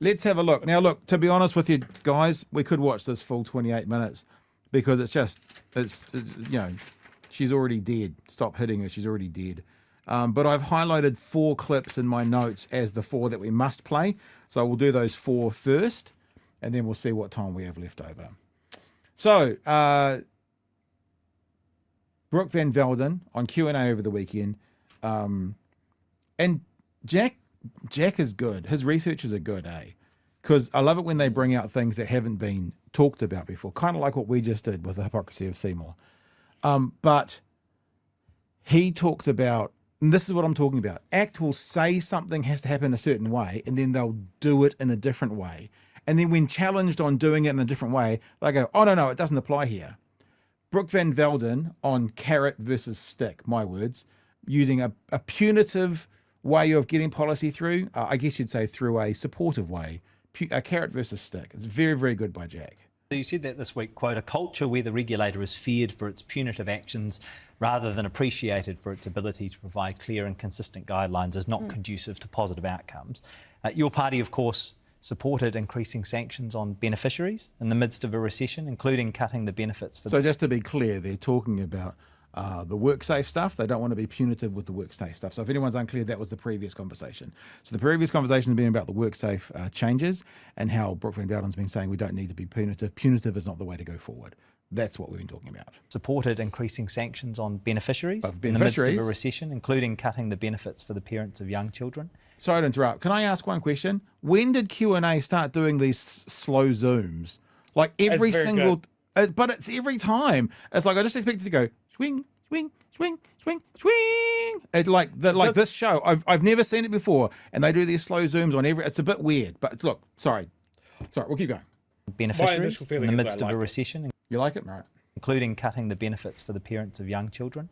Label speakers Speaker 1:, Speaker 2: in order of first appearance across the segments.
Speaker 1: Let's have a look. Now, look, to be honest with you guys, we could watch this full 28 minutes because it's she's already dead. Stop hitting her. She's already dead. But I've highlighted 4 clips in my notes as the 4 that we must play. So we'll do those 4 first, and then we'll see what time we have left over. So, Brooke van Velden on Q&A over the weekend. And Jack is good. His researchers are good, eh? Because I love it when they bring out things that haven't been talked about before, kind of like what we just did with the hypocrisy of Seymour. But he talks about, and this is what I'm talking about, ACT will say something has to happen a certain way, and then they'll do it in a different way. And then when challenged on doing it in a different way, they go, oh, no, it doesn't apply here. Brooke van Velden on carrot versus stick, my words, using a punitive way of getting policy through, I guess you'd say through a supportive way, a carrot versus stick. It's very, very good by Jack.
Speaker 2: So you said that this week, quote, a culture where the regulator is feared for its punitive actions rather than appreciated for its ability to provide clear and consistent guidelines is not conducive to positive outcomes. Your party, of course, supported increasing sanctions on beneficiaries in the midst of a recession, including cutting the benefits for...
Speaker 1: So just to be clear, they're talking about the WorkSafe stuff. They don't want to be punitive with the WorkSafe stuff. So if anyone's unclear, that was the previous conversation. So the previous conversation has been about the WorkSafe changes and how Brooke van Velden's been saying we don't need to be punitive. Punitive is not the way to go forward. That's what we've been talking about.
Speaker 2: Supported increasing sanctions on beneficiaries in the midst of a recession, including cutting the benefits for the parents of young children.
Speaker 1: Sorry to interrupt. Can I ask one question? When did Q&A start doing these slow zooms? Like every single... but it's every time. It's like I just expect it to go swing, swing, swing, swing, swing. Like this show, I've never seen it before, and they do these slow zooms on every. It's a bit weird, but look, sorry, we'll keep going.
Speaker 2: Beneficiaries in the midst of a recession.
Speaker 1: You like it, right?
Speaker 2: Including cutting the benefits for the parents of young children.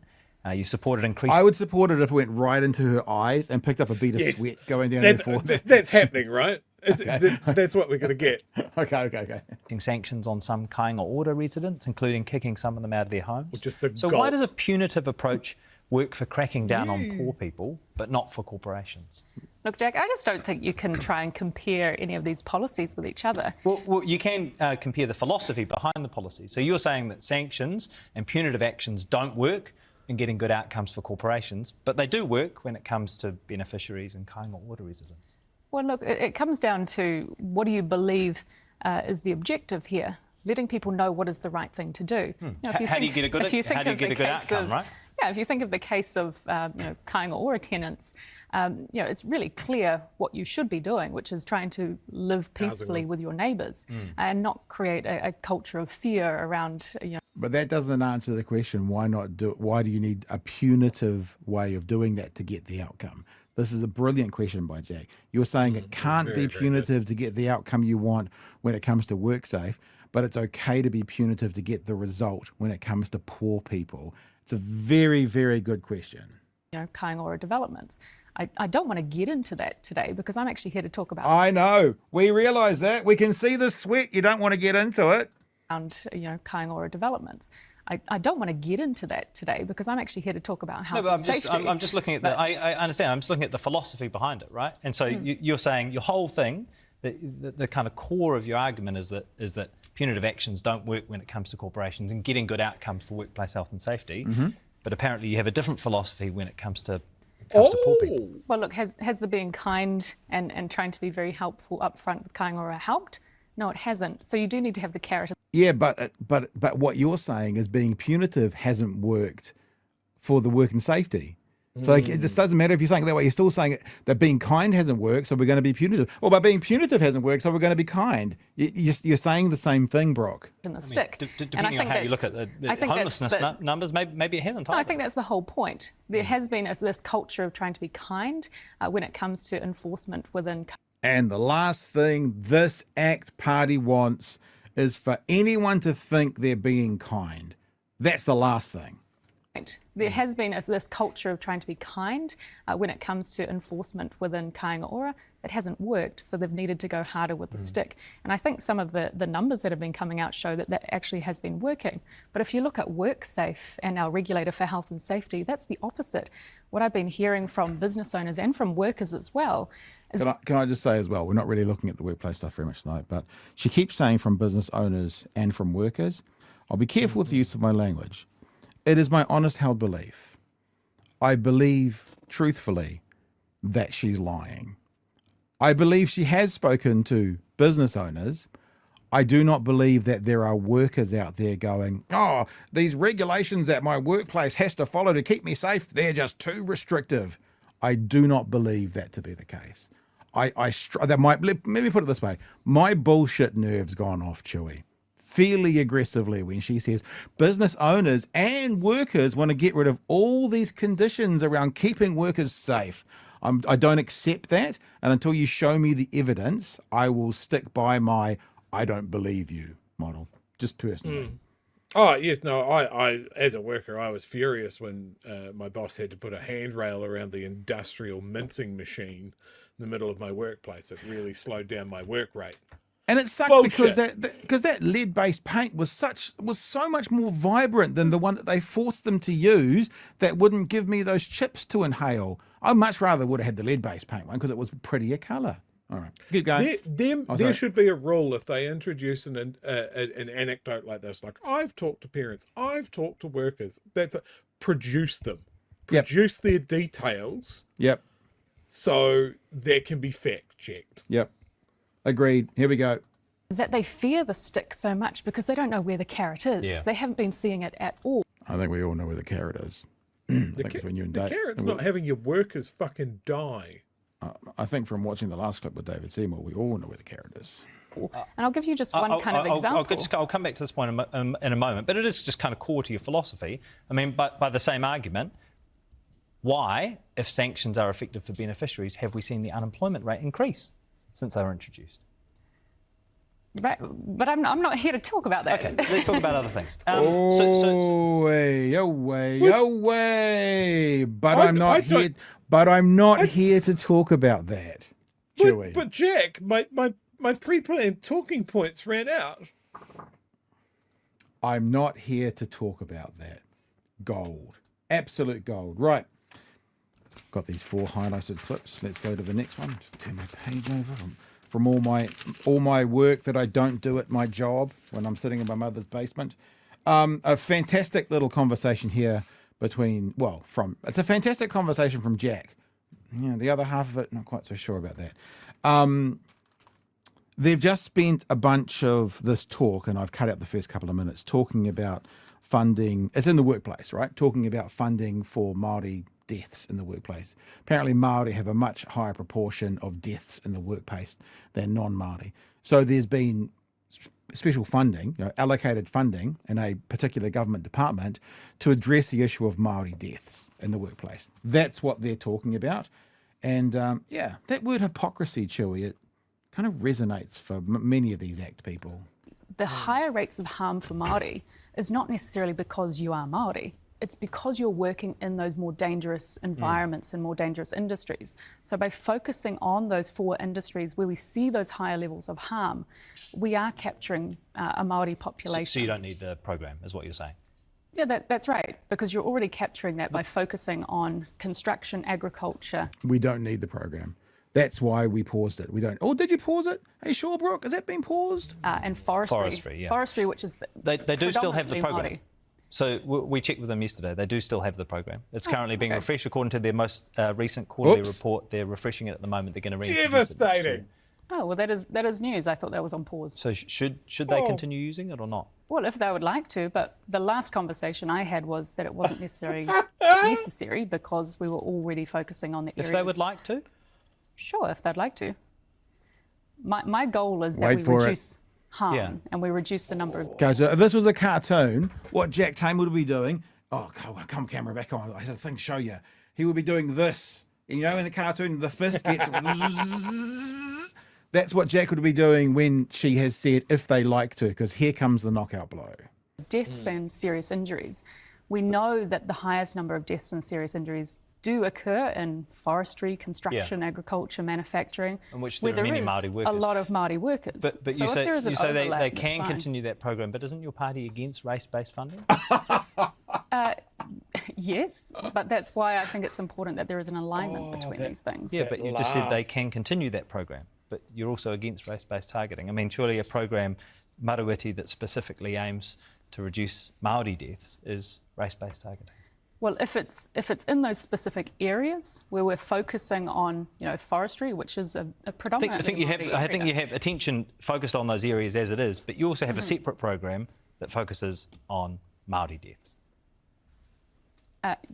Speaker 2: You supported increasing...
Speaker 1: I would support it if it went right into her eyes and picked up a bead of sweat going down her forehead.
Speaker 3: That's happening, right? That's what we're going to get.
Speaker 1: Okay.
Speaker 2: Sanctions on some Kāinga Ora residents, including kicking some of them out of their homes. So
Speaker 3: goal.
Speaker 2: Why does a punitive approach work for cracking down on poor people, but not for corporations?
Speaker 4: Look, Jack, I just don't think you can try and compare any of these policies with each other.
Speaker 2: Well, you can compare the philosophy behind the policy. So you're saying that sanctions and punitive actions don't work in getting good outcomes for corporations, but they do work when it comes to beneficiaries and Kāinga Ora residents.
Speaker 4: Well, look, it comes down to what do you believe is the objective here? Letting people know what is the right thing to do.
Speaker 2: How do you get a good outcome, right?
Speaker 4: Yeah, if you think of the case of Kāinga Ora tenants, it's really clear what you should be doing, which is trying to live peacefully with your neighbours and not create a culture of fear around.
Speaker 1: But that doesn't answer the question. Why do you need a punitive way of doing that to get the outcome? This is a brilliant question by Jack. You're saying it can't be punitive to get the outcome you want when it comes to WorkSafe, but it's okay to be punitive to get the result when it comes to poor people. It's a very, very good question.
Speaker 4: Kāinga Ora developments. I don't want to get into that today because I'm actually here to talk about...
Speaker 1: I know. We realise that. We can see the sweat. You don't want to get into it.
Speaker 4: Kāinga Ora developments. I don't want to get into that today because I'm actually here to talk about health and safety.
Speaker 2: I'm just looking at I understand. I'm just looking at the philosophy behind it, right? And so you're saying your whole thing, the kind of core of your argument is that punitive actions don't work when it comes to corporations and getting good outcomes for workplace health and safety. But apparently you have a different philosophy when it comes to poor people.
Speaker 4: Well, look, has the being kind and trying to be very helpful up front with Kāinga Ora helped? No, it hasn't. So you do need to have the carrot.
Speaker 1: Yeah, but what you're saying is being punitive hasn't worked for the work and safety. So it just doesn't matter if you're saying it that way. You're still saying that being kind hasn't worked, so we're going to be punitive. Or but being punitive hasn't worked, so we're going to be kind. You're saying the same thing, Brock.
Speaker 4: In the stick.
Speaker 2: Depending on how you look at the homelessness numbers, maybe it hasn't.
Speaker 4: No, I think that's the whole point. There has been this culture of trying to be kind when it comes to enforcement within.
Speaker 1: And the last thing this ACT party wants is for anyone to think they're being kind. That's the last thing.
Speaker 4: There has been this culture of trying to be kind when it comes to enforcement within kāinga ora. It hasn't worked, so they've needed to go harder with the stick. And I think some of the numbers that have been coming out show that that actually has been working. But if you look at WorkSafe and our regulator for health and safety, that's the opposite. What I've been hearing from business owners and from workers as well is...
Speaker 1: Can I just say as well, we're not really looking at the workplace stuff very much tonight, but she keeps saying from business owners and from workers. I'll be careful with the use of my language. It is my honest held belief. I believe truthfully that she's lying. I believe she has spoken to business owners. I do not believe that there are workers out there going, oh, these regulations that my workplace has to follow to keep me safe, they're just too restrictive. I do not believe that to be the case. Let me put it this way. My bullshit nerve's gone off, Chewie, fairly aggressively when she says business owners and workers want to get rid of all these conditions around keeping workers safe. I don't accept that, and until you show me the evidence, I will stick by my I don't believe you model, just personally.
Speaker 3: Oh, yes, no, I as a worker, I was furious when my boss had to put a handrail around the industrial mincing machine in the middle of my workplace. It really slowed down my work rate.
Speaker 1: And it sucked because that lead-based paint was so much more vibrant than the one that they forced them to use that wouldn't give me those chips to inhale. I much rather would have had the lead-based paint one because it was prettier colour. All right, keep going.
Speaker 3: There should be a rule if they introduce an anecdote like this, like I've talked to parents, I've talked to workers. Produce them, produce their details.
Speaker 1: Yep.
Speaker 3: So that can be fact checked.
Speaker 1: Yep. Agreed. Here we go.
Speaker 4: Is that they fear the stick so much because they don't know where the carrot is.
Speaker 2: Yeah.
Speaker 4: They haven't been seeing it at all.
Speaker 1: I think we all know where the carrot is.
Speaker 3: The carrot's not having your workers fucking die.
Speaker 1: I think from watching the last clip with David Seymour, we all know where the carrot is.
Speaker 4: And I'll give you just one kind of example.
Speaker 2: I'll come back to this point in a moment, but it is just kind of core to your philosophy. I mean, by the same argument, why, if sanctions are effective for beneficiaries, have we seen the unemployment rate increase since they were introduced?
Speaker 4: Right, but I'm not here to talk about that.
Speaker 2: Okay, let's talk about other things.
Speaker 1: Away. But I'm not here. But I'm not here to talk about that, Chewie.
Speaker 3: But Jack, my pre-planned talking points ran out.
Speaker 1: I'm not here to talk about that. Gold, absolute gold. Right. Got these 4 highlighted clips. Let's go to the next one. Just turn my page over from all my work that I don't do at my job when I'm sitting in my mother's basement. A fantastic little conversation here it's a fantastic conversation from Jack. Yeah, the other half of it, not quite so sure about that. They've just spent a bunch of this talk, and I've cut out the first couple of minutes, talking about funding. It's in the workplace, right? Talking about funding for Māori deaths in the workplace. Apparently Māori have a much higher proportion of deaths in the workplace than non-Māori. So there's been special funding, allocated funding in a particular government department to address the issue of Māori deaths in the workplace. That's what they're talking about. And that word hypocrisy, Chewie, it kind of resonates for many of these ACT people.
Speaker 4: The higher rates of harm for Māori is not necessarily because you are Māori. It's because you're working in those more dangerous environments and more dangerous industries. So by focusing on those 4 industries where we see those higher levels of harm, we are capturing a Māori population.
Speaker 2: So you don't need the program, is what you're saying?
Speaker 4: Yeah, that's right, because you're already capturing that by focusing on construction, agriculture.
Speaker 1: We don't need the program. That's why we paused it. We don't. Oh, did you pause it? Hey, sure, Brooke, has that been paused?
Speaker 4: And forestry.
Speaker 2: Forestry, yeah.
Speaker 4: Forestry, which is
Speaker 2: They do still have the program.
Speaker 4: Māori.
Speaker 2: So we checked with them yesterday. They do still have the program. It's currently being refreshed according to their most recent quarterly report. They're refreshing it at the moment. They're going to reintroduce it.
Speaker 3: Devastating.
Speaker 4: Oh, well, that is news. I thought that was on pause.
Speaker 2: So should they continue using it or not?
Speaker 4: Well, if they would like to, but the last conversation I had was that it wasn't necessarily necessary because we were already focusing on the areas.
Speaker 2: If they would like to?
Speaker 4: Sure, if they'd like to. My goal is that we reduce harm and we reduce the number of...
Speaker 1: Okay, so if this was a cartoon, what Jack Tame would be doing, come camera back on, I have a thing to show you. He would be doing this. You know, in the cartoon, the fist gets... That's what Jack would be doing when she has said, if they like to, because here comes the knockout blow.
Speaker 4: Deaths and serious injuries. We know that the highest number of deaths and serious injuries do occur in forestry, construction, agriculture, manufacturing,
Speaker 2: in which
Speaker 4: where
Speaker 2: there are many
Speaker 4: is
Speaker 2: Māori workers.
Speaker 4: a lot of Māori workers.
Speaker 2: But
Speaker 4: so
Speaker 2: you
Speaker 4: if
Speaker 2: say,
Speaker 4: there is an
Speaker 2: you say
Speaker 4: overlap,
Speaker 2: they
Speaker 4: that's
Speaker 2: can
Speaker 4: fine.
Speaker 2: continue that program, but isn't your party against race-based funding?
Speaker 4: Yes, but that's why I think it's important that there is an alignment between these things.
Speaker 2: Yeah, but you just said they can continue that program, but you're also against race-based targeting. I mean, surely a program, Maruiti, that specifically aims to reduce Māori deaths is race-based targeting.
Speaker 4: Well, if it's in those specific areas where we're focusing on, forestry, which is a predominant.
Speaker 2: I think you have attention focused on those areas as it is, but you also have a separate program that focuses on Māori deaths.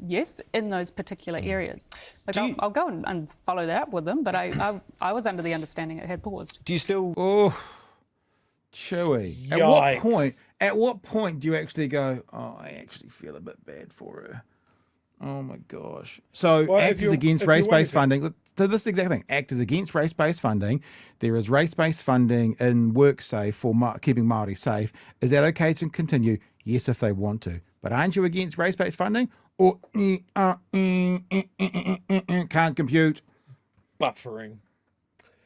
Speaker 4: Yes, in those particular areas. Like I'll go and follow that up with them, but I was under the understanding it had paused.
Speaker 2: Do you still?
Speaker 1: Oh, Chewie.
Speaker 3: Yikes.
Speaker 1: At what point do you actually go, oh, I actually feel a bit bad for her? Oh my gosh. So
Speaker 3: Well,
Speaker 1: ACT is against race-based funding. So this is the exact thing. ACT is against race-based funding. There is race-based funding in WorkSafe for keeping Māori safe. Is that okay to continue? Yes, if they want to. But aren't you against race-based funding? Or can't compute.
Speaker 3: Buffering.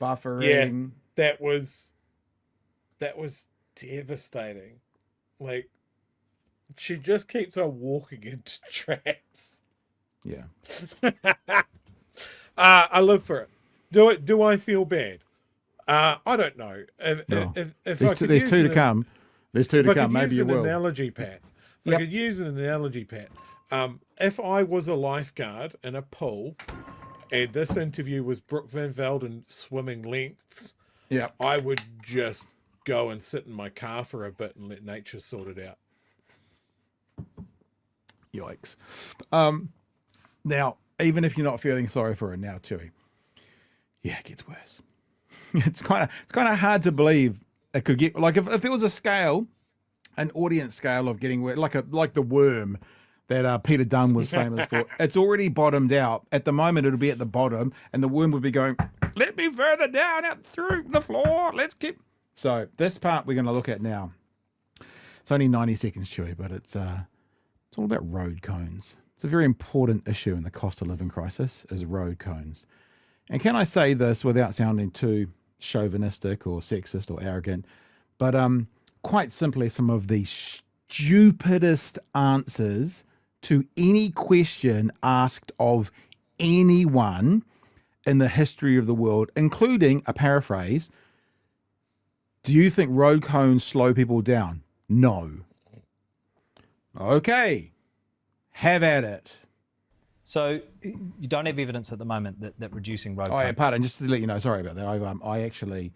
Speaker 1: Buffering.
Speaker 3: Yeah, that was devastating. Like, she just keeps on walking into traps.
Speaker 1: Yeah.
Speaker 3: I live for it. Do I feel bad? I don't know. If
Speaker 1: There's two to come. There's two to come. Maybe you will.
Speaker 3: Analogy, Pat. If I could use an analogy, Pat. If I was a lifeguard in a pool, and this interview was Brooke van Velden swimming lengths, I would just go and sit in my car for a bit and let nature sort it out.
Speaker 1: Yikes. Now, even if you're not feeling sorry for her now, Chewie, it gets worse. It's kind of hard to believe it could get, like, if there was a scale, an audience scale of getting worse, like the worm that Peter Dunn was famous for. It's already bottomed out. At the moment, it'll be at the bottom, and the worm would be going, let me further down, out through the floor. Let's keep. So this part we're going to look at now. It's only 90 seconds, Chewie, but it's all about road cones. It's a very important issue in the cost of living crisis, is road cones. And can I say this without sounding too chauvinistic or sexist or arrogant, but quite simply, some of the stupidest answers to any question asked of anyone in the history of the world, including a paraphrase, do you think road cones slow people down? No. Okay. Have at it.
Speaker 2: So you don't have evidence at the moment that reducing road
Speaker 1: Oh, yeah,
Speaker 2: cones...
Speaker 1: pardon. Just to let you know, sorry about that. I actually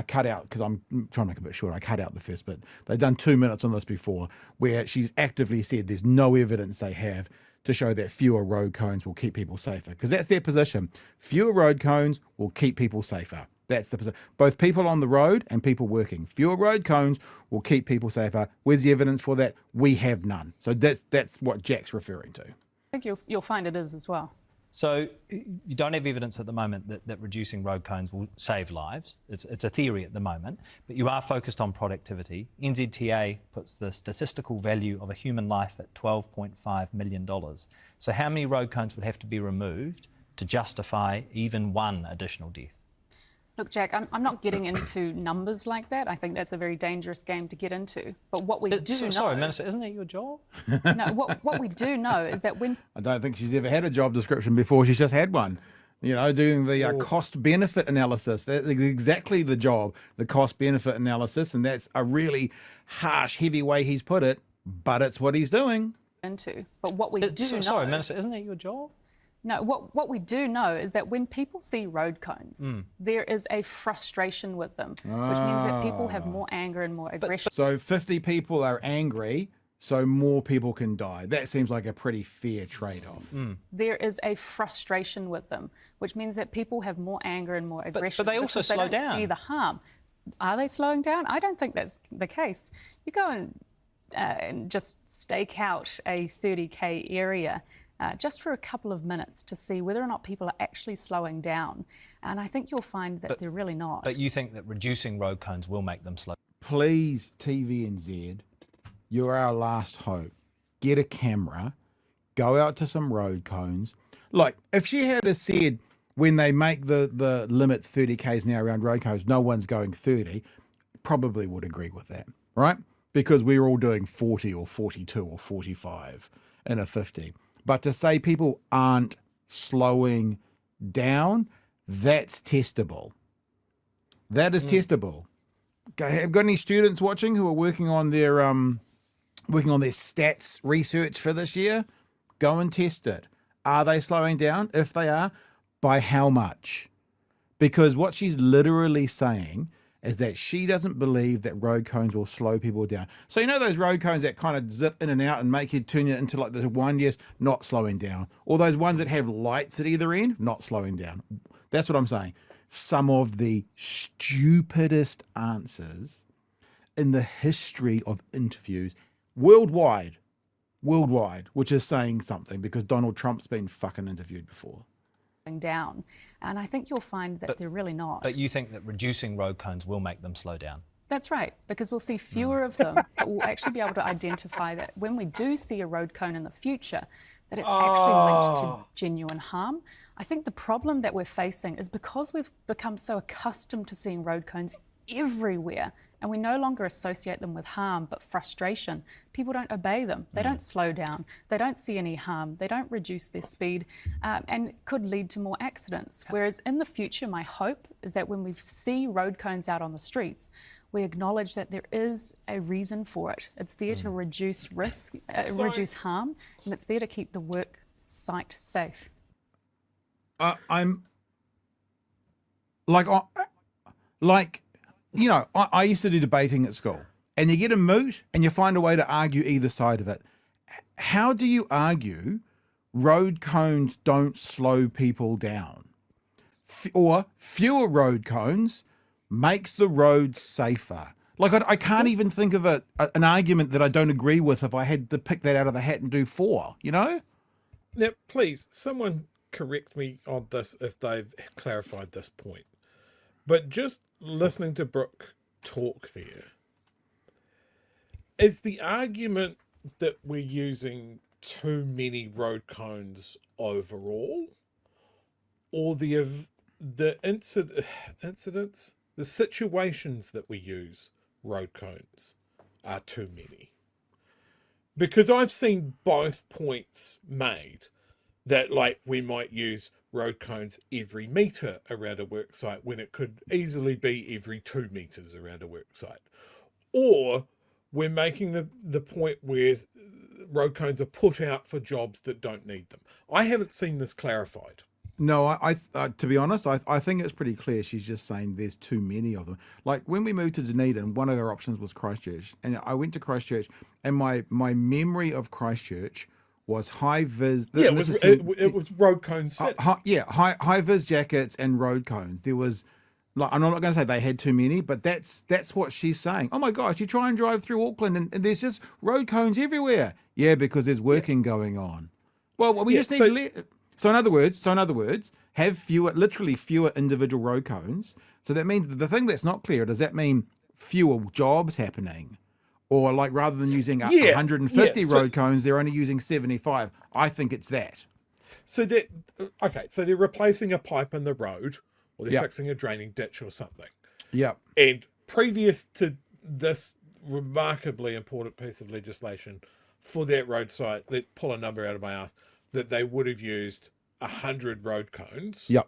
Speaker 1: cut out, because I'm trying to make it a bit short, I cut out the first bit. They've done 2 minutes on this before, where she's actively said there's no evidence they have to show that fewer road cones will keep people safer, because that's their position. Fewer road cones will keep people safer. That's the position. Both people on the road and people working. Fewer road cones will keep people safer. Where's the evidence for that? We have none. So that's what Jack's referring to.
Speaker 4: I think you'll find it is as well.
Speaker 2: So you don't have evidence at the moment that reducing road cones will save lives. It's a theory at the moment, but you are focused on productivity. NZTA puts the statistical value of a human life at $12.5 million. So how many road cones would have to be removed to justify even one additional death?
Speaker 4: Look, Jack, I'm not getting into numbers like that. I think that's a very dangerous game to get into. But what we do know...
Speaker 2: Sorry, Minister, isn't that your job?
Speaker 4: No, what we do know is that when...
Speaker 1: I don't think she's ever had a job description before. She's just had one. You know, doing the cost-benefit analysis. That's exactly the job, the cost-benefit analysis. And that's a really harsh, heavy way he's put it, but it's what he's doing.
Speaker 4: But what we do know...
Speaker 2: Sorry, Minister, isn't that your job?
Speaker 4: No, what we do know is that when people see road cones, there is a frustration with them, which means that people have more anger and more aggression.
Speaker 1: So 50 people are angry, so more people can die. That seems like a pretty fair trade-off.
Speaker 4: There is a frustration with them, which means that people have more anger and more aggression.
Speaker 2: But they also slow down.
Speaker 4: They don't see the harm. Are they slowing down? I don't think that's the case. You go and just stake out a 30k area just for a couple of minutes to see whether or not people are actually slowing down. And I think you'll find that they're really not.
Speaker 2: But you think that reducing road cones will make them slow?
Speaker 1: Please, TVNZ, you're our last hope. get a camera, go out to some road cones. Like, if she had said when they make the limit 30 k's an hour around road cones, no one's going 30, probably would agree with that, right? Because we're all doing 40 or 42 or 45 in a 50. But to say people aren't slowing down, that's testable. That is testable. Have got any students watching who are working on their stats research for this year? Go and test it. Are they slowing down? If they are, by how much? Because what she's literally saying is that she doesn't believe that road cones will slow people down. So you know those road cones that kind of zip in and out and make you turn it into like this one, yes, not slowing down. Or those ones that have lights at either end, not slowing down. That's what I'm saying. Some of the stupidest answers in the history of interviews worldwide, which is saying something because Donald Trump's been fucking interviewed before.
Speaker 4: Down, and I think you'll find that they're really not.
Speaker 2: But you think that reducing road cones will make them slow down?
Speaker 4: That's right, because we'll see fewer of them, but we'll actually be able to identify that when we do see a road cone in the future, that it's actually linked to genuine harm. I think the problem that we're facing is because we've become so accustomed to seeing road cones everywhere, and we no longer associate them with harm but frustration. People don't obey them. They don't slow down. They don't see any harm. They don't reduce their speed, and could lead to more accidents. Whereas in the future, my hope is that when we see road cones out on the streets, we acknowledge that there is a reason for it. It's there to reduce risk, reduce harm, and it's there to keep the work site safe.
Speaker 1: I'm like, you know, I used to do debating at school, and you get a moot and you find a way to argue either side of it. How do you argue road cones don't slow people down? Or fewer road cones makes the road safer? Like, I can't even think of an argument that I don't agree with if I had to pick that out of the hat and do 4, you know?
Speaker 3: Now, please, someone correct me on this if they've clarified this point. But just listening to Brooke talk there, is the argument that we're using too many road cones overall, or the incidents, the situations that we use road cones are too many? Because I've seen both points made, that like we might use road cones every metre around a work site when it could easily be every 2 metres around a work site. Or we're making the point where road cones are put out for jobs that don't need them. I haven't seen this clarified.
Speaker 1: No, I to be honest, I think it's pretty clear. She's just saying there's too many of them. Like when we moved to Dunedin, one of our options was Christchurch. And I went to Christchurch, and my memory of Christchurch was high vis.
Speaker 3: It was road cone city.
Speaker 1: High vis jackets and road cones. There was, like, I'm not going to say they had too many, but that's what she's saying. Oh my gosh, you try and drive through Auckland and there's just road cones everywhere. Yeah, because there's working going on. Well, we just need So in other words, have literally fewer individual road cones. So that means that the thing that's not clear, does that mean fewer jobs happening? Or like rather than using 150 road cones, they're only using 75. I think it's that.
Speaker 3: So they're replacing a pipe in the road, or they're fixing a draining ditch or something.
Speaker 1: Yeah.
Speaker 3: And previous to this remarkably important piece of legislation for that road site, let's pull a number out of my ass, that they would have used 100 road cones.
Speaker 1: Yep.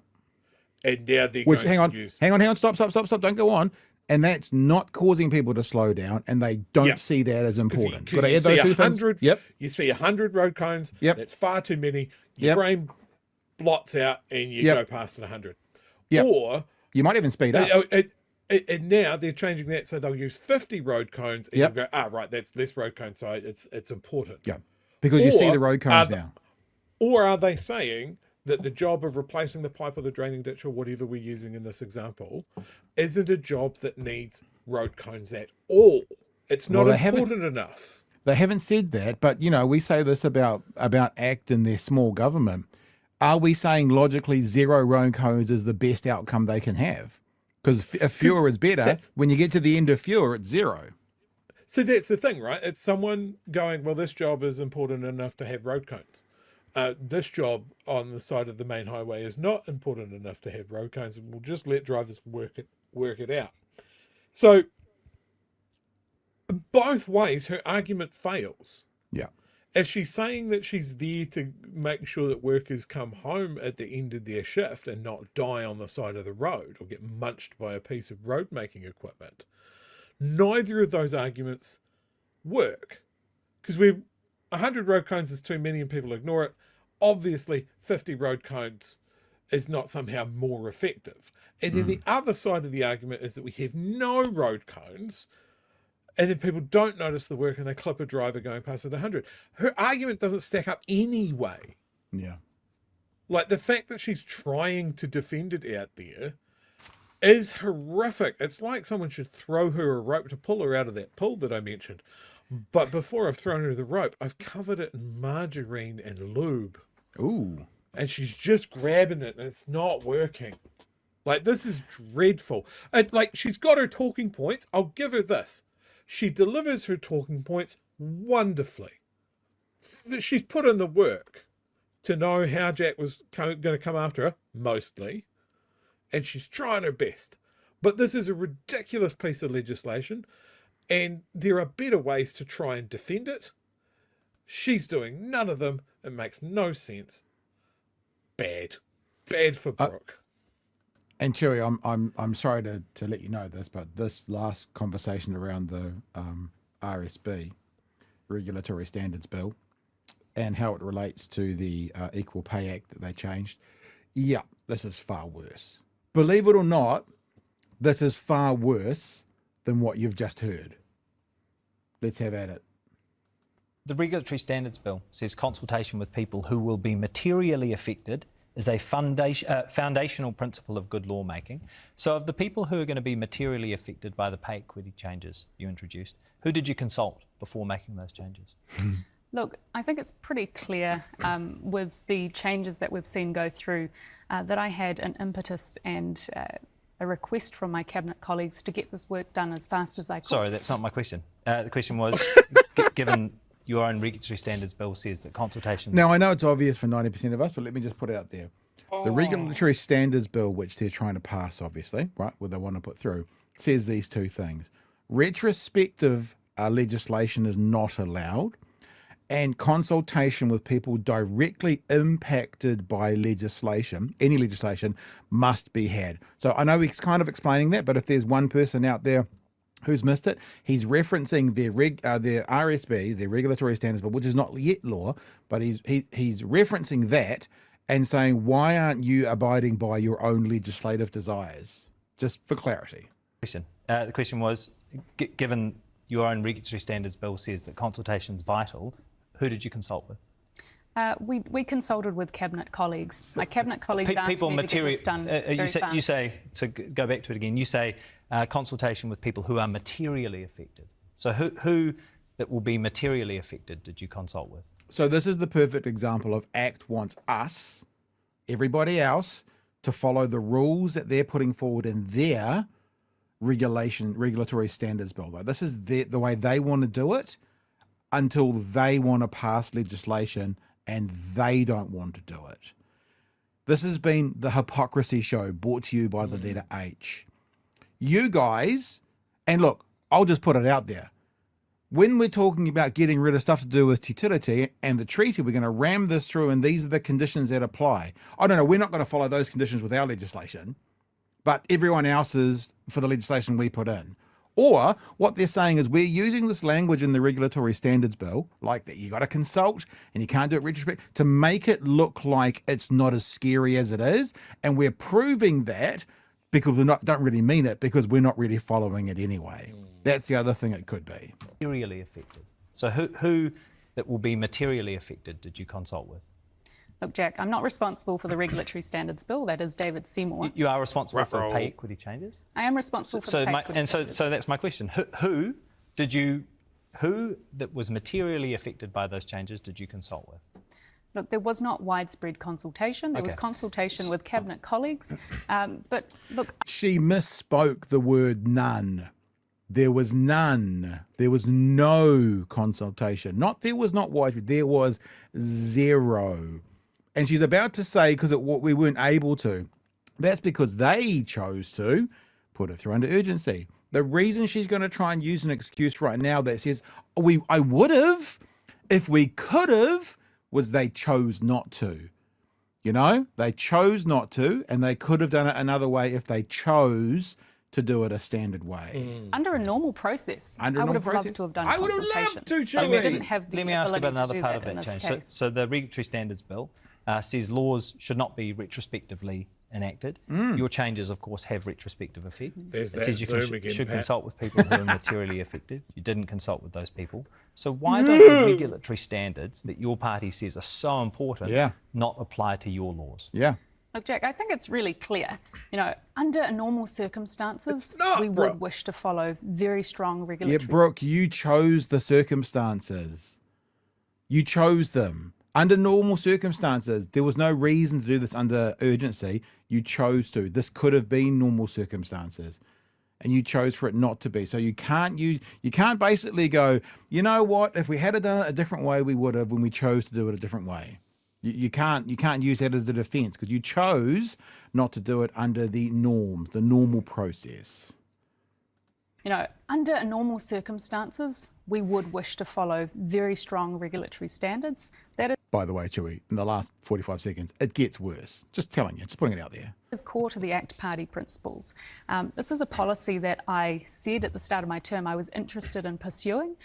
Speaker 3: And now they're
Speaker 1: hang on, stop, don't go on. And that's not causing people to slow down, and they don't see that as important. Could I add those two things?
Speaker 3: Yep. You see 100 road cones.
Speaker 1: Yep.
Speaker 3: That's far too many. Your brain blots out, and you go past 100.
Speaker 1: Yep.
Speaker 3: Or
Speaker 1: you might even speed up.
Speaker 3: And now they're changing that, so they'll use 50 road cones, and you go, right, that's less road cone, so it's important.
Speaker 1: Yeah, because you see the road cones now.
Speaker 3: Or are they saying that the job of replacing the pipe or the draining ditch or whatever we're using in this example isn't a job that needs road cones at all? It's not important enough.
Speaker 1: They haven't said that, but you know, we say this about ACT and their small government. Are we saying logically 0 road cones is the best outcome they can have? Because if fewer is better, when you get to the end of fewer, it's 0.
Speaker 3: So that's the thing, right? It's someone going, well, this job is important enough to have road cones. This job on the side of the main highway is not important enough to have road cones, and we'll just let drivers work it out. So both ways, her argument fails.
Speaker 1: Yeah.
Speaker 3: If she's saying that she's there to make sure that workers come home at the end of their shift and not die on the side of the road or get munched by a piece of road making equipment, neither of those arguments work, because 100 road cones is too many and people ignore it. Obviously 50 road cones is not somehow more effective. And then the other side of the argument is that we have no road cones and then people don't notice the work and they clip a driver going past at 100. Her argument doesn't stack up anyway.
Speaker 1: Yeah.
Speaker 3: Like, the fact that she's trying to defend it out there is horrific. It's like someone should throw her a rope to pull her out of that pool that I mentioned. But before I've thrown her the rope, I've covered it in margarine and lube.
Speaker 1: Ooh.
Speaker 3: And she's just grabbing it and it's not working. Like, this is dreadful. Like, she's got her talking points. I'll give her this. She delivers her talking points wonderfully. She's put in the work to know how Jack was going to come after her, mostly. And she's trying her best. But this is a ridiculous piece of legislation, and there are better ways to try and defend it. She's doing none of them. It makes no sense. Bad for Brooke.
Speaker 1: And Chewie, I'm sorry to let you know this, but this last conversation around the RSB, Regulatory Standards Bill, and how it relates to the Equal Pay Act that they changed, yeah, this is far worse. Believe it or not, this is far worse than what you've just heard. Let's have at it.
Speaker 2: The Regulatory Standards Bill says consultation with people who will be materially affected is a foundational principle of good lawmaking. So of the people who are going to be materially affected by the pay equity changes you introduced, who did you consult before making those changes?
Speaker 4: Look, I think it's pretty clear with the changes that we've seen go through that I had an impetus and a request from my Cabinet colleagues to get this work done as fast as I could.
Speaker 2: Sorry, that's not my question. The question was, given your own Regulatory Standards Bill says that consultation...
Speaker 1: Now, I know it's obvious for 90% of us, but let me just put it out there. The Regulatory Standards Bill, which they're trying to pass, obviously, right, what they want to put through, says these two things. Retrospective legislation is not allowed, and consultation with people directly impacted by legislation, any legislation, must be had. So I know he's kind of explaining that, but if there's one person out there who's missed it, he's referencing their RSB, their Regulatory Standards Bill, which is not yet law, but he's referencing that and saying, why aren't you abiding by your own legislative desires? Just for clarity.
Speaker 2: The question was, given your own Regulatory Standards Bill says that consultation is vital, who did you consult with?
Speaker 4: We consulted with Cabinet colleagues. My Cabinet colleagues asked me to get this done very fast.
Speaker 2: You say, to go back to it again, you say consultation with people who are materially affected. So who that will be materially affected did you consult with?
Speaker 1: So this is the perfect example of ACT wants us, everybody else, to follow the rules that they're putting forward in their Regulatory Standards Bill. This is the way they want to do it until they want to pass legislation and they don't want to do it. This has been the hypocrisy show brought to you by the letter H. You guys, and look, I'll just put it out there. When we're talking about getting rid of stuff to do with Te Tiriti and the treaty, we're going to ram this through and these are the conditions that apply. I don't know, we're not going to follow those conditions with our legislation, but everyone else's for the legislation we put in. Or what they're saying is we're using this language in the Regulatory Standards Bill, like that you got to consult and you can't do it retrospect, to make it look like it's not as scary as it is. And we're proving that because we don't really mean it, because we're not really following it anyway. That's the other thing it could be.
Speaker 2: Materially affected. So who that will be materially affected did you consult with?
Speaker 4: Look, Jack, I'm not responsible for the Regulatory Standards Bill. That is David Seymour.
Speaker 2: You are responsible for pay equity changes?
Speaker 4: I am responsible for the pay equity changes.
Speaker 2: So that's my question. Who that was materially affected by those changes did you consult with?
Speaker 4: Look, there was not widespread consultation. There was consultation with Cabinet colleagues. But look...
Speaker 1: She misspoke the word none. There was none. There was no consultation. There was not widespread. There was zero. And she's about to say, because we weren't able to, that's because they chose to put it through under urgency. The reason she's going to try and use an excuse right now that says, I would have, if we could have, was they chose not to. You know, they chose not to, and they could have done it another way if they chose to do it a standard way.
Speaker 4: Under a normal process,
Speaker 1: Under a
Speaker 4: I would
Speaker 1: normal
Speaker 4: have
Speaker 1: process.
Speaker 4: loved to have done
Speaker 1: I would have
Speaker 4: consultation.
Speaker 1: loved to,
Speaker 4: But we
Speaker 1: Chewie.
Speaker 4: didn't have the
Speaker 2: Let me ask
Speaker 4: ability
Speaker 2: about another
Speaker 4: to do
Speaker 2: part
Speaker 4: that
Speaker 2: of
Speaker 4: in
Speaker 2: that
Speaker 4: this
Speaker 2: change.
Speaker 4: case.
Speaker 2: So the Regulatory Standards Bill says laws should not be retrospectively enacted. Your changes, of course, have retrospective effect.
Speaker 3: There's
Speaker 2: It
Speaker 3: that
Speaker 2: says you
Speaker 3: Zoom again,
Speaker 2: should
Speaker 3: Pat.
Speaker 2: consult with people who are materially affected. You didn't consult with those people. So why don't the regulatory standards that your party says are so important not apply to your laws?
Speaker 1: Yeah.
Speaker 4: Look, Jack, I think it's really clear. You know, under normal circumstances,
Speaker 3: not,
Speaker 4: we
Speaker 3: Brooke.
Speaker 4: would wish to follow very strong regulatory.
Speaker 1: Yeah, Brooke, you chose the circumstances. You chose them. Under normal circumstances, there was no reason to do this under urgency. You chose to. This could have been normal circumstances, and you chose for it not to be. So you can't basically go, you know what? If we had done it a different way, we would have when we chose to do it a different way. You can't use that as a defense because you chose not to do it under the norms, the normal process.
Speaker 4: You know, under normal circumstances, we would wish to follow very strong regulatory standards. That
Speaker 1: By the way, Chewie, in the last 45 seconds, it gets worse. Just telling you, just putting it out there.
Speaker 4: is core to the ACT Party principles. This is a policy that I said at the start of my term I was interested in pursuing.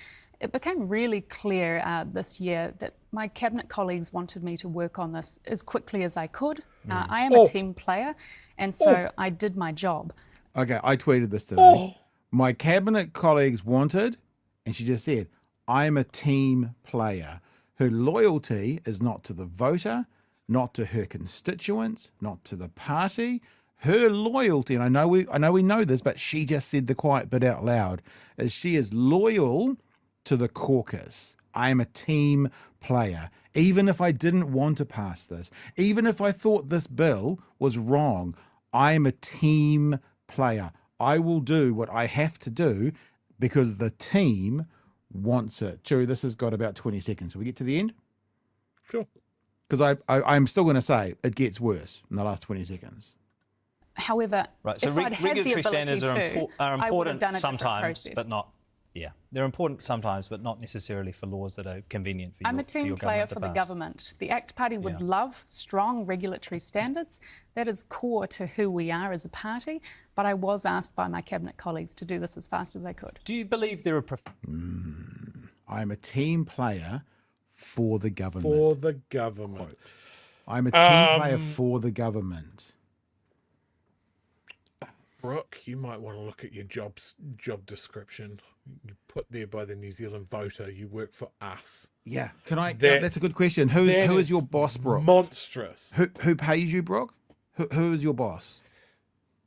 Speaker 4: It became really clear this year that my cabinet colleagues wanted me to work on this as quickly as I could. I am a team player, and so I did my job.
Speaker 1: Okay, I tweeted this today. My cabinet colleagues wanted, and she just said, I'm a team player. Her loyalty is not to the voter, not to her constituents, not to the party. Her loyalty, and I know we know this, but she just said the quiet bit out loud, is she is loyal to the caucus. I am a team player. Even if I didn't want to pass this, even if I thought this bill was wrong, I am a team player. I will do what I have to do because the team wants it. Chewie, this has got about 20 seconds. So we get to the end?
Speaker 3: Sure.
Speaker 1: Because I'm still going to say it gets worse in the last 20 seconds.
Speaker 4: However,
Speaker 2: Right. So
Speaker 4: if I'd had the
Speaker 2: regulatory
Speaker 4: ability
Speaker 2: standards
Speaker 4: to,
Speaker 2: are
Speaker 4: I would have
Speaker 2: important
Speaker 4: done a different
Speaker 2: sometimes,
Speaker 4: process.
Speaker 2: but not. Yeah, they're important sometimes, but not necessarily for laws that are convenient for
Speaker 4: I'm
Speaker 2: your,
Speaker 4: a team
Speaker 2: your
Speaker 4: player
Speaker 2: government to
Speaker 4: for the
Speaker 2: pass.
Speaker 4: government. The ACT Party would
Speaker 2: Yeah.
Speaker 4: love strong regulatory standards. That is core to who we are as a party. But I was asked by my cabinet colleagues to do this as fast as I could.
Speaker 2: Do you believe there are
Speaker 1: I'm a team player for the government.
Speaker 3: For the government.
Speaker 1: Quote. I'm a team player for the government.
Speaker 3: Brooke, you might want to look at your job description. You put there by the New Zealand voter, you work for us.
Speaker 1: Yeah. Can I?
Speaker 3: That-
Speaker 1: That's a good question. Who
Speaker 3: that
Speaker 1: is your boss, Brooke?
Speaker 3: Monstrous.
Speaker 1: Who pays you, Brooke? Who is your boss?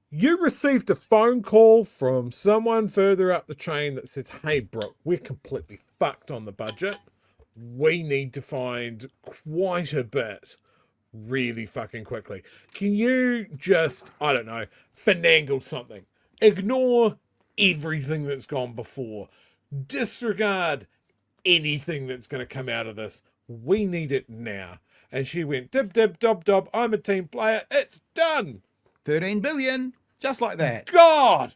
Speaker 3: You received a phone call from someone further up the chain that said, hey, Brooke, we're completely fucked on the budget. We need to find quite a bit really fucking quickly. Can you just, I don't know, finagle something? Ignore everything that's gone before. Disregard anything that's going to come out of this. We need it now. And she went, dib, dib, dob, dob, I'm a team player. It's done.
Speaker 1: 13 billion, just like that.
Speaker 3: God,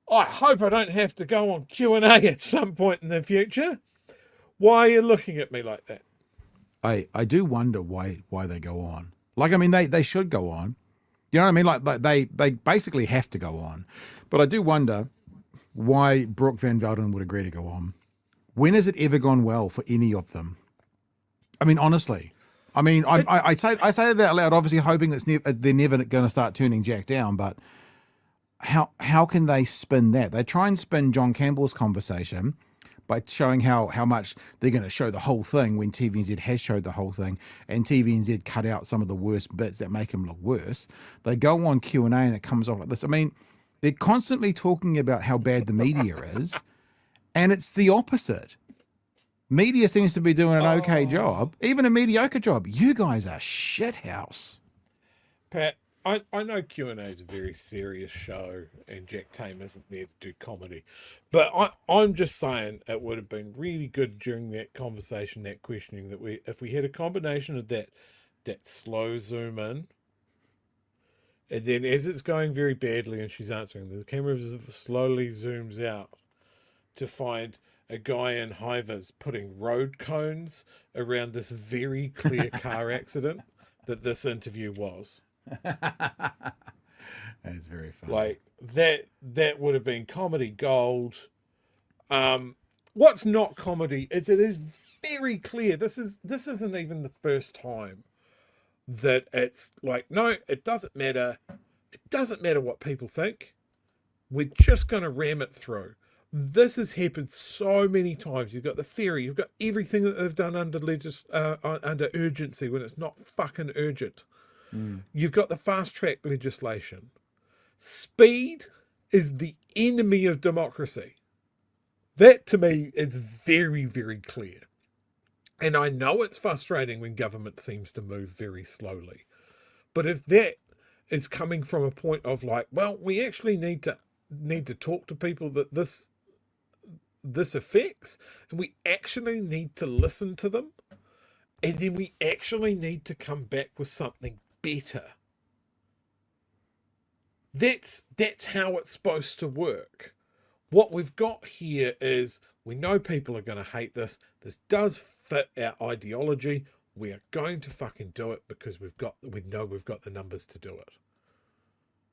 Speaker 3: I hope I don't have to go on Q&A at some point in the future. Why are you looking at me like that?
Speaker 1: I do wonder why they go on. Like, I mean, they should go on. You know what I mean? Like they basically have to go on. But I do wonder why Brooke van Velden would agree to go on. When has it ever gone well for any of them? I mean, honestly. I mean, I say that out loud, obviously hoping that they're never going to start turning Jack down. But how can they spin that? They try and spin John Campbell's conversation by showing how much they're going to show the whole thing when TVNZ has showed the whole thing, and TVNZ cut out some of the worst bits that make him look worse. They go on Q&A and it comes off like this. I mean, they're constantly talking about how bad the media is, and it's the opposite. Media seems to be doing an okay job, even a mediocre job. You guys are shithouse.
Speaker 3: Pat, I know Q&A is a very serious show and Jack Tame isn't there to do comedy, but I'm just saying it would have been really good during that conversation, that questioning, that if we had a combination of that slow zoom in, and then as it's going very badly and she's answering, the camera slowly zooms out to find a guy in high-vis putting road cones around this very clear car accident that this interview was.
Speaker 1: That's very funny.
Speaker 3: Like that would have been comedy gold. What's not comedy is it is very clear. This isn't even the first time that it's like, no, it doesn't matter. It doesn't matter what people think. We're just going to ram it through. This has happened so many times. You've got the ferry. You've got everything that they've done under under urgency when it's not fucking urgent. You've got the fast track legislation. Speed is the enemy of democracy. That to me is very, very clear. And I know it's frustrating when government seems to move very slowly. But if that is coming from a point of like, well, we actually need to talk to people that this affects, and we actually need to listen to them, and then we actually need to come back with something better. That's how it's supposed to work. What we've got here is, we know people are going to hate this. This does fit our ideology. We are going to fucking do it because we know we've got the numbers to do it.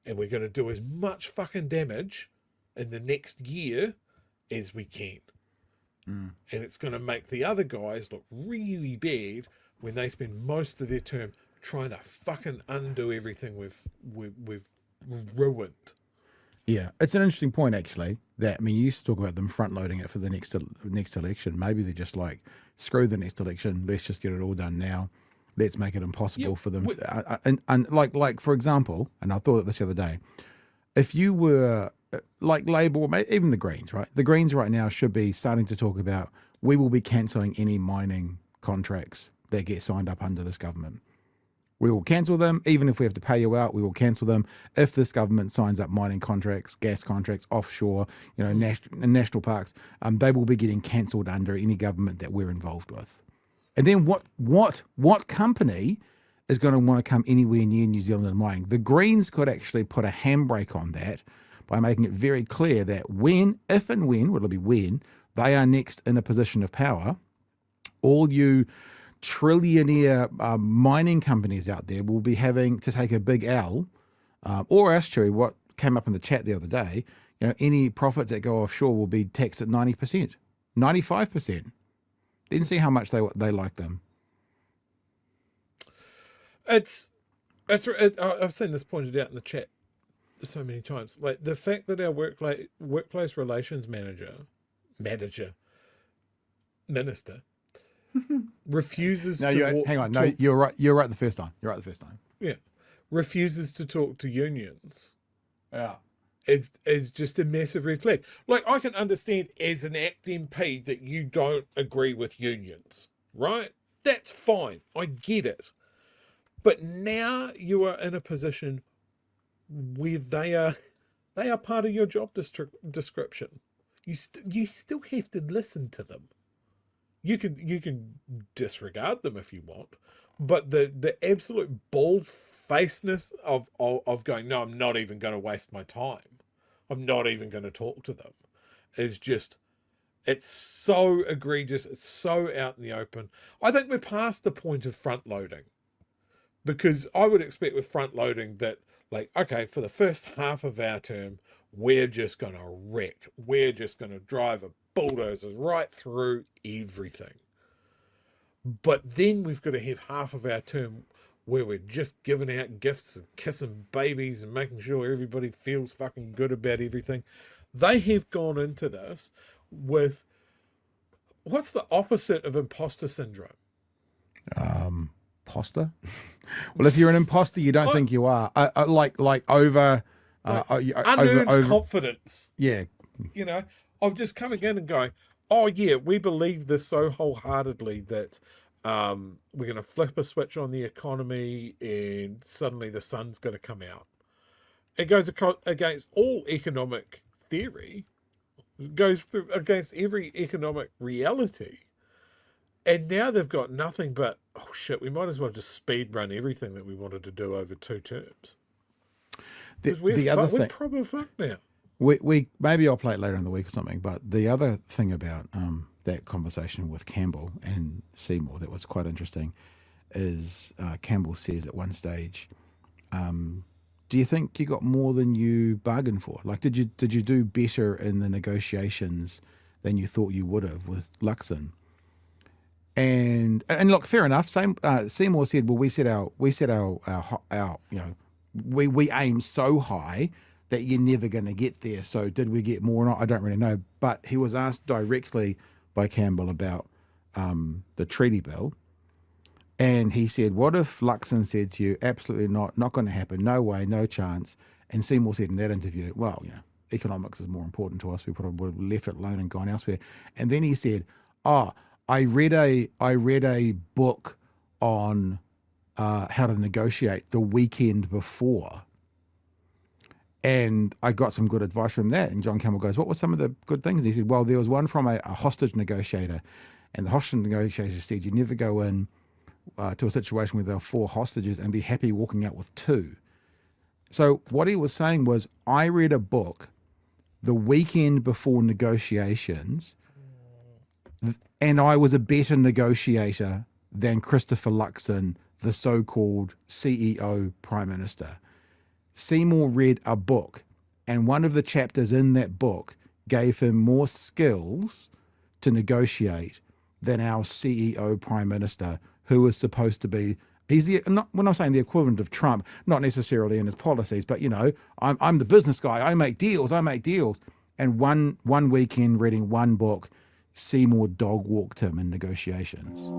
Speaker 3: And we're going to do as much fucking damage in the next year as we can. And it's going to make the other guys look really bad when they spend most of their term trying to fucking undo everything we've ruined.
Speaker 1: Yeah, it's an interesting point, actually. That, I mean, you used to talk about them front loading it for the next election. Maybe they're just like, screw the next election. Let's just get it all done now. Let's make it impossible for them. And like for example, and I thought of this the other day, if you were like Labour, or even the Greens, right? The Greens right now should be starting to talk about, we will be cancelling any mining contracts that get signed up under this government. We will cancel them, even if we have to pay you out. We will cancel them if this government signs up mining contracts, gas contracts, offshore, national parks. They will be getting cancelled under any government that we're involved with. And then what company is going to want to come anywhere near New Zealand and mining? The Greens could actually put a handbrake on that by making it very clear that if and when, it'll be when, they are next in a position of power, all you trillionaire mining companies out there will be having to take a big L, or actually what came up in the chat the other day, any profits that go offshore will be taxed at 90%, 95%. Then see how much they like them. I've
Speaker 3: seen this pointed out in the chat so many times. Like the fact that our workplace relations minister refuses
Speaker 1: hang on. No, you're right. You're right the first time.
Speaker 3: Yeah. Refuses to talk to unions.
Speaker 1: Yeah.
Speaker 3: Is just a massive red flag. Like, I can understand as an ACT MP that you don't agree with unions, right? That's fine. I get it. But now you are in a position where they are part of your job description. You still have to listen to them. You can disregard them if you want, but the absolute bald-facedness of going, no, I'm not even going to waste my time. I'm not even going to talk to them is just, it's so egregious. It's so out in the open. I think we're past the point of front loading, because I would expect with front loading that, like, okay, for the first half of our term, we're just going to wreck. We're just going to drive a bulldozers right through everything. But then we've got to have half of our term where we're just giving out gifts and kissing babies and making sure everybody feels fucking good about everything. They have gone into this with, what's the opposite of imposter syndrome?
Speaker 1: Imposter? Well, if you're an imposter, you don't think you are. Unearned
Speaker 3: confidence.
Speaker 1: Yeah.
Speaker 3: Of just coming in and going, oh yeah, we believe this so wholeheartedly that We're going to flip a switch on the economy and suddenly the sun's going to come out. It goes against all economic theory. It goes through against every economic reality. And now they've got nothing but, oh shit, we might as well just speed run everything that we wanted to do over 2 terms. We're proper fucked now.
Speaker 1: We maybe I'll play it later in the week or something, but the other thing about that conversation with Campbell and Seymour that was quite interesting is Campbell says at one stage, do you think you got more than you bargained for? Like, did you do better in the negotiations than you thought you would have with Luxon? And look, fair enough. Seymour said, well, we set our we aim so high that you're never going to get there. So did we get more or not? I don't really know. But he was asked directly by Campbell about the treaty bill. And he said, what if Luxon said to you, absolutely not going to happen, no way, no chance. And Seymour said in that interview, well, economics is more important to us. We probably would have left it alone and gone elsewhere. And then he said, I read a book on how to negotiate the weekend before. And I got some good advice from that. And John Campbell goes, what were some of the good things? And he said, well, there was one from a hostage negotiator. And the hostage negotiator said, you never go in to a situation where there are 4 hostages and be happy walking out with 2. So what he was saying was, I read a book the weekend before negotiations, and I was a better negotiator than Christopher Luxon, the so-called CEO Prime Minister. Seymour read a book, and one of the chapters in that book gave him more skills to negotiate than our CEO Prime Minister, who is supposed to be, when I'm saying the equivalent of Trump, not necessarily in his policies, but I'm the business guy, I make deals. And one weekend reading one book, Seymour dog walked him in negotiations.